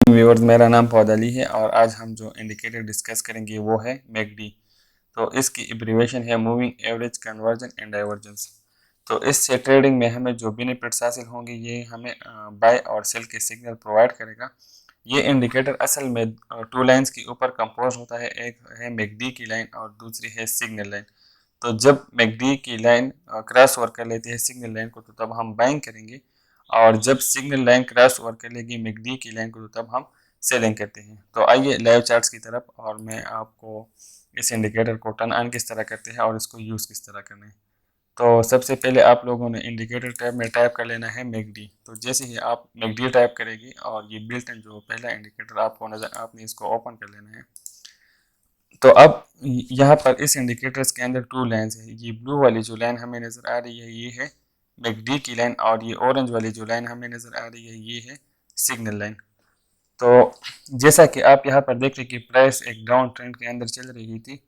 Viewers, मेरा नाम पौध अली है और आज हम जो इंडिकेटर डिस्कस करेंगे वो है मैकडी। तो इसकी एब्रीविएशन है moving average conversion and divergence. तो इससे ट्रेडिंग में हमें जो बेनिफिट्स हासिल होंगे ये हमें बाय और सेल के सिग्नल प्रोवाइड करेगा। ये इंडिकेटर असल में टू लाइंस के ऊपर कंपोज होता है। एक है मैकडी की लाइन और दूसरी है सिग्नल लाइन। तो जब मैकडी की लाइन क्रॉस ओवर कर लेती है सिग्नल लाइन को तो तब हम बाइंग करेंगे, और जब सिग्नल लाइन क्रॉस ओवर कर लेगी मैकडी की लाइन को तो तब हम सेलिंग करते हैं। तो आइए लाइव चार्ट्स की तरफ, और मैं आपको इस इंडिकेटर को टर्न ऑन किस तरह करते हैं और इसको यूज़ किस तरह करना है। तो सबसे पहले आप लोगों ने इंडिकेटर टैब में टाइप कर लेना है मैकडी। तो जैसे ही आप मैकडी टाइप करेगी और ये बिल्ट इन जो पहला इंडिकेटर आपको नजर, आपने इसको ओपन कर लेना है। तो अब यहाँ पर इस इंडिकेटर्स के अंदर टू लाइन्स है। ये ब्लू वाली जो लाइन हमें नज़र आ रही है ये है मैकडी की लाइन, और ये ऑरेंज वाली जो लाइन हमें नज़र आ रही है ये है सिग्नल लाइन। तो जैसा कि आप यहाँ पर देख रहे हैं कि प्राइस एक डाउन ट्रेंड के अंदर चल रही थी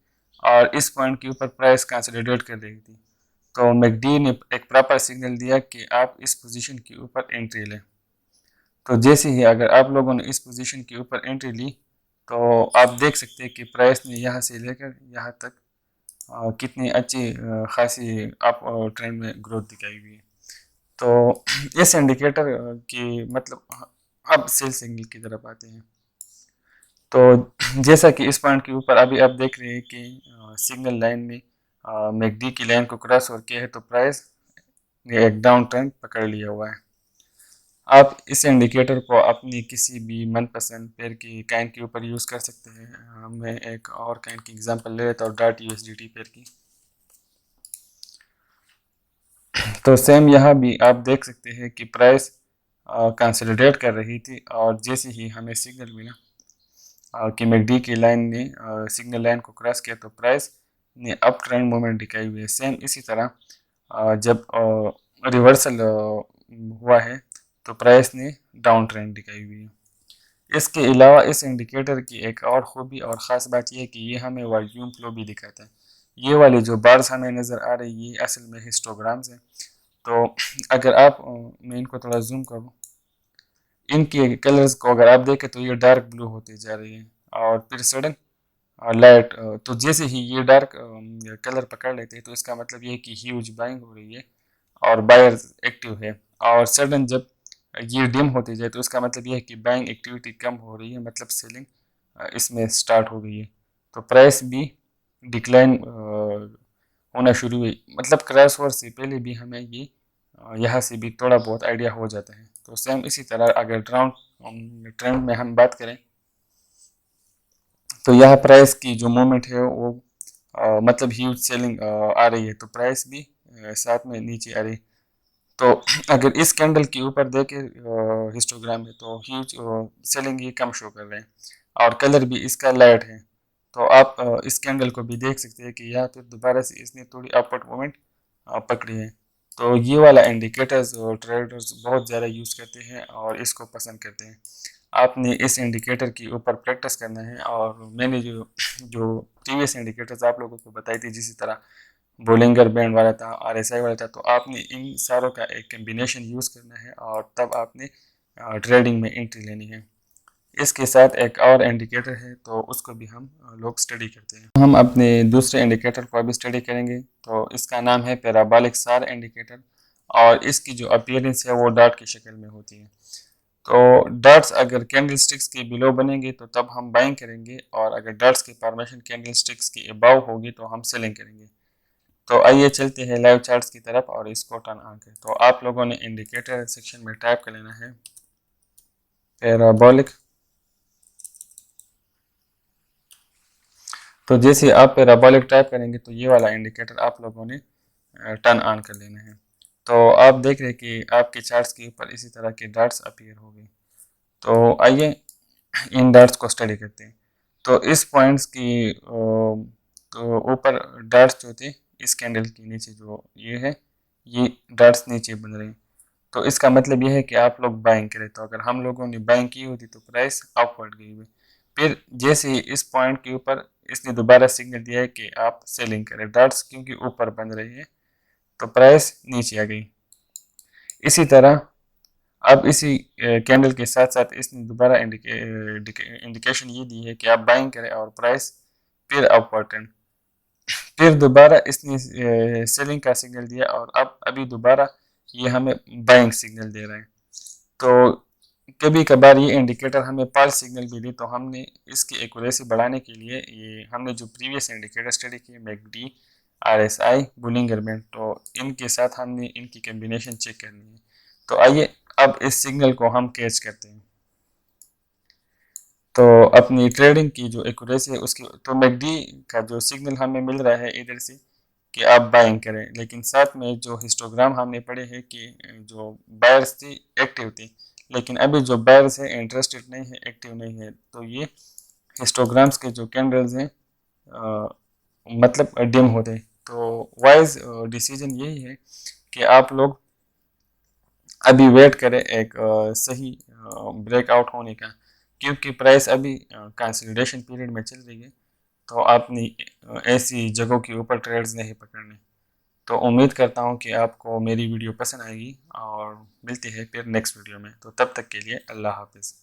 और इस पॉइंट के ऊपर प्राइस कंसोलिडेट कर रही थी। तो मैकडी ने एक प्रॉपर सिग्नल दिया कि आप इस पोजीशन के ऊपर एंट्री लें। तो जैसे ही अगर आप लोगों ने इस पोजीशन के ऊपर एंट्री ली तो आप देख सकते हैं कि प्राइस ने यहाँ से लेकर यहाँ तक कितनी अच्छी खासी अप ट्रेंड में ग्रोथ दिखाई हुई है। तो इस इंडिकेटर की मतलब अब सेल सिग्नल की तरफ आते हैं। तो जैसा कि इस पॉइंट के ऊपर अभी आप देख रहे हैं कि सिग्नल लाइन ने मैकडी की लाइन को क्रॉस ओवर किया है, तो प्राइस ने एक डाउन ट्रेंड पकड़ लिया हुआ है। आप इस इंडिकेटर को अपनी किसी भी मनपसंद पेयर की काइन के ऊपर यूज़ कर सकते हैं। मैं एक और काइन की एग्जांपल ले लेता हूँ, डॉट यूएसडीटी पेयर की। तो सेम यहाँ भी आप देख सकते हैं कि प्राइस कंसोलिडेट कर रही थी, और जैसे ही हमें सिग्नल मिला कि मैकडी की लाइन ने सिग्नल लाइन को क्रॉस किया तो प्राइस ने अप ट्रेंड मूवमेंट दिखाई हुई है। सेम इसी तरह जब रिवर्सल हुआ है तो प्राइस ने डाउन ट्रेंड दिखाई हुई है। इसके अलावा इस इंडिकेटर की एक और खूबी और ख़ास बात यह है कि ये हमें वॉल्यूम फ्लो भी दिखाता है। ये वाली जो बार्स हमें नज़र आ रही है ये असल में हिस्टोग्राम्स हैं। तो अगर आप मैं इनको थोड़ा जूम करूँ, इनके कलर्स को अगर आप देखें तो ये डार्क ब्लू होते जा रही है और फिर सडन लाइट। तो जैसे ही ये डार्क कलर पकड़ लेते हैं तो इसका मतलब ये है कि ह्यूज बाइंग हो रही है और बायर्स एक्टिव है। और सडन जब ये डिम होती जाए तो इसका मतलब ये है कि बाइंग एक्टिविटी कम हो रही है, मतलब सेलिंग इसमें स्टार्ट हो गई है। तो प्राइस भी डिक्लाइन होना शुरू हुई, मतलब क्रैश ओवर से पहले भी हमें ये यहाँ से भी थोड़ा बहुत आइडिया हो जाता है। तो सेम इसी तरह अगर ट्रेंड में हम बात करें तो यह प्राइस की जो मूवमेंट है वो मतलब ह्यूज सेलिंग आ रही है, तो प्राइस भी साथ में नीचे आ रही है। तो अगर इस कैंडल के ऊपर देखे हिस्टोग्राम में तो ह्यूज सेलिंग ये कम शो कर रहे हैं और कलर भी इसका लाइट है। तो आप इस कैंडल को भी देख सकते हैं कि यहाँ पे दोबारा से इसने थोड़ी अपवर्ड मूवमेंट पकड़ी है। तो ये वाला इंडिकेटर्स ट्रेडर्स बहुत ज़्यादा यूज़ करते हैं और इसको पसंद करते हैं। आपने इस इंडिकेटर के ऊपर प्रैक्टिस करना है, और मैंने जो जो प्रीवियस इंडिकेटर्स आप लोगों को बताई थी, जिसी तरह बोलिंगर बैंड वाला था, आरएसआई वाला था, तो आपने इन सारों का एक कम्बिनेशन यूज़ करना है और तब आपने ट्रेडिंग में एंट्री लेनी है। इसके साथ एक और इंडिकेटर है तो उसको भी हम लोग स्टडी करते हैं। हम अपने दूसरे इंडिकेटर को अभी स्टडी करेंगे। तो इसका नाम है पैराबोलिक सार इंडिकेटर, और इसकी जो अपीयरेंस है वो डॉट की शक्ल में होती है। तो डॉट्स अगर कैंडल स्टिक्स के बिलो बनेंगे तो तब हम बाइंग करेंगे, और अगर डॉट्स की फॉर्मेशन कैंडल स्टिक्स के अबाव होगी तो हम सेलिंग करेंगे। तो आइए चलते हैं लाइव चार्ट्स की तरफ और इसको टर्न ऑन करें। तो आप लोगों ने इंडिकेटर सेक्शन में टाइप कर लेना है पैराबोलिक। तो जैसे आप पैराबोलिक टाइप करेंगे तो ये वाला इंडिकेटर आप लोगों ने टर्न ऑन कर लेना है। तो आप देख रहे हैं कि आपके चार्ट्स के ऊपर इसी तरह के डॉट्स अपीयर हो गए। तो आइए इन डॉट्स को स्टडी करते हैं। तो इस पॉइंट्स की तो ऊपर डॉट्स जो थे इस कैंडल के नीचे जो ये है, ये डॉट्स नीचे बन रहे हैं। तो इसका मतलब यह है कि आप लोग बाइंग करें। तो अगर हम लोगों ने बाइंग की होती तो प्राइस अपवर्ड गई हुई। फिर जैसे ही इस पॉइंट के ऊपर इसने दोबारा सिग्नल दिया है कि आप सेलिंग करें, डॉट्स क्योंकि ऊपर बन रही है तो प्राइस नीचे आ गई। इसी तरह अब इसी कैंडल के साथ साथ इसने दोबारा इंडिकेशन ये दी है कि आप बाइंग करें और प्राइस फिर अपवर्ड ट्रेंड, फिर दोबारा इसने सेलिंग का सिग्नल दिया और अब अभी दोबारा ये हमें बाइंग सिग्नल दे रहे हैं। तो कभी कभार ये इंडिकेटर हमें पल्स सिग्नल भी दे, तो हमने इसकी एक्यूरेसी बढ़ाने के लिए ये हमने जो प्रीवियस इंडिकेटर स्टडी की मैकडी, आरएसआई, बुलिंगर बैंड, तो इनके साथ हमने इनकी कम्बिनेशन चेक करनी है। तो आइए अब इस सिग्नल को हम कैच करते हैं। तो अपनी ट्रेडिंग की जो एक्यूरेसी है उसकी, तो मैकडी का जो सिग्नल हमें मिल रहा है इधर से कि आप बाइंग करें, लेकिन साथ में जो हिस्टोग्राम हमने पढ़े हैं कि जो बायर्स थी एक्टिव थी, लेकिन अभी जो बायर्स है इंटरेस्टेड नहीं है, एक्टिव नहीं है। तो ये हिस्टोग्राम्स के जो कैंडल्स हैं मतलब डिम होते हैं। तो वाइज डिसीजन यही है कि आप लोग अभी वेट करें एक सही ब्रेकआउट होने का, क्योंकि प्राइस अभी कंसोलिडेशन पीरियड में चल रही है। तो आपने ऐसी जगहों के ऊपर ट्रेड्स नहीं पकड़ने। तो उम्मीद करता हूँ कि आपको मेरी वीडियो पसंद आएगी और मिलती है फिर नेक्स्ट वीडियो में। तो तब तक के लिए अल्लाह हाफिज़।